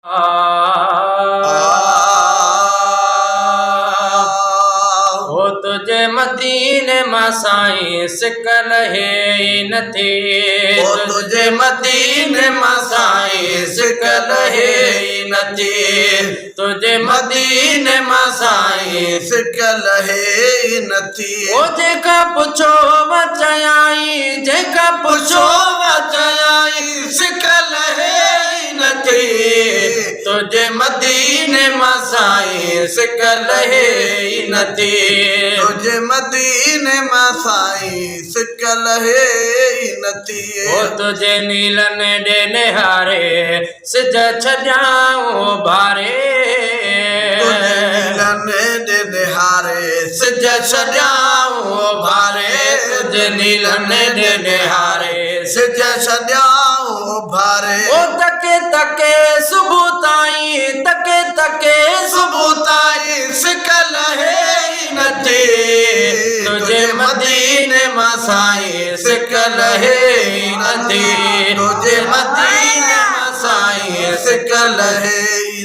हो तुझे मदीने मां साईं सिकल है नथी। हो तुझे मदीने मां साईं सिकल है नथी। तुझे मदीने मां साईं सिकल है नथी। ओ जेका पुछो वचयाई, जेका पुछो वचयाई सिकल है नथी। तुझे मदीने मां साईं सिकल है नथी। तुझे मदीने मां साईं सिकल है नथी। ओ तुझे नीलन डे निहारे सिज छजाऊं भारे। तुझे नीलन डे निहारे सिज छजाऊं भारे। तुझे नीलन डे निहारे सिज छजाऊं भारे। ओ तके तके सुबह ताईं, तके तके सुबह ताईं सिकल है नथी। तुझे मदीने मां साईं सिकल है नथी। तुझे मदीने मां साईं सिकल है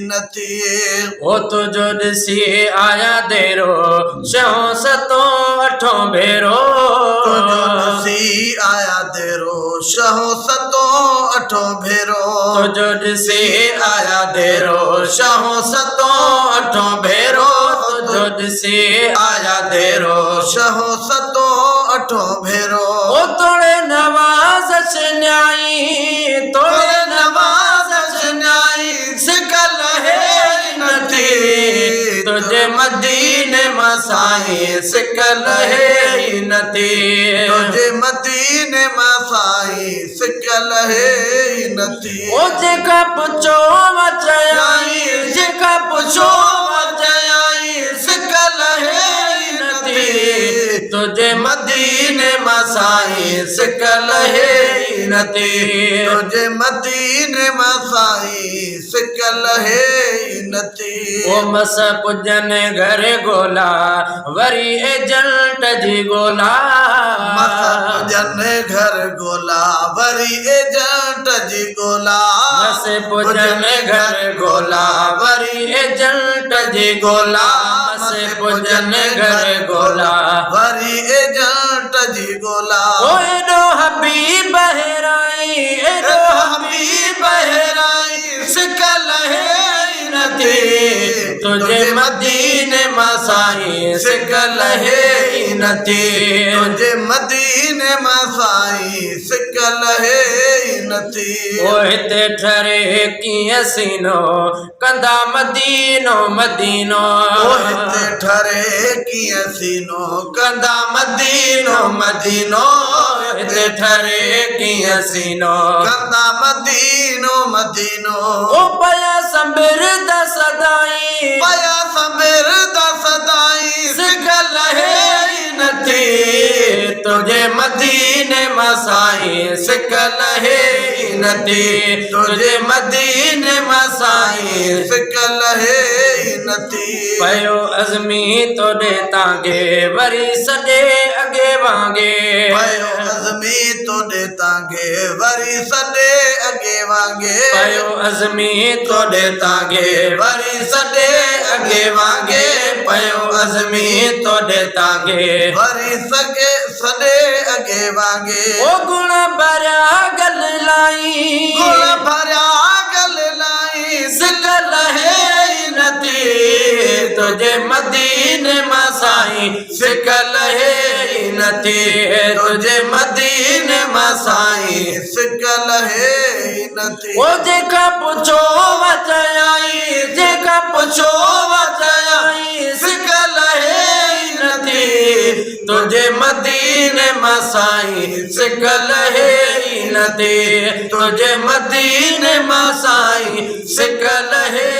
नथी। ओ तुझो ॾिसी आया देरो छहों सतों अठों भेरो। तुझो ॾिसी आया देरो छहों सतों अठों भेरो। तुझो ॾिसी आया देरो छहों सतों अठों भेरो। तुझो ॾिसी आया देरो छहों सतों अठों भेरो। ओ तोड़े नवाज़ न्याई, तोड़े नवाज़ न्याई सिकल है नथी। तुझे मदीने मां साईं सिकल है नथी। तुझे मदीने मां साईं सिकल है नथी। ओ जेका पुछो वचयाई, जेका पुछो वचयाई सिकल है नथी। तुझे मदीने मां साईं सिकल है नथी। तुझे मदीने मां साईं सिकल है नथी। ओ मस पुजन घर गोला वरी एजेंट जी गोला। मस पुजन घर गोला वरी एजेंट जी गोला। मस पुजन घर गोला वरी एजेंट जी गोला। मस पुजन घर गोला वरी एजेंट जी गोला। ओ एडो हबीब बहराई, एडो हबीब बहराई सिकल है नथी। तुझे मदीने मां साईं सिकल है नथी। तुझे मदीने मां साईं सिकल है नथी। ओ हिते ठरे कीअं सीनो कंदा मदीनो मदीनो। ओ हिते ठरे कीअं सीनो कंदा मदीनो मदीनो। हिते ठरे कीअं सीनो कंदा मदीनो मदीनो। ओ पया संबिर दा सदाई, पया संबिर दा सदाई सिकल है नथी। तुझे मदीने मां साईं सिकल है नथी। तुझे मदीने मां साईं सिकल है नथी। पयो अज़मी तोड़े तांगे वरी सॾे अॻे वांगे। पयो अज़मी तोड़े तांगे वरी सॾे अॻे वांगे। पयो अज़मी तोड़े तांगे वरी सॾे अॻे वांगे। पयो अज़मी तोड़े तांगे वरी सॾे अॻे वांगे। ओ गुण भरिया गल लाई, गुण भरिया गल लाई सिकल है नथी। तुझे मदीने मां साईं सिकल है नथी। तुझे मदीने मां साईं सिकल है नथी। ओ जेका पुछो वचयाई, जेका पुछो वचयाई सिकल है नथी। तुझे मदीने मां साईं सिकल है नथी। तुझे मदीने मां साईं सिकल है।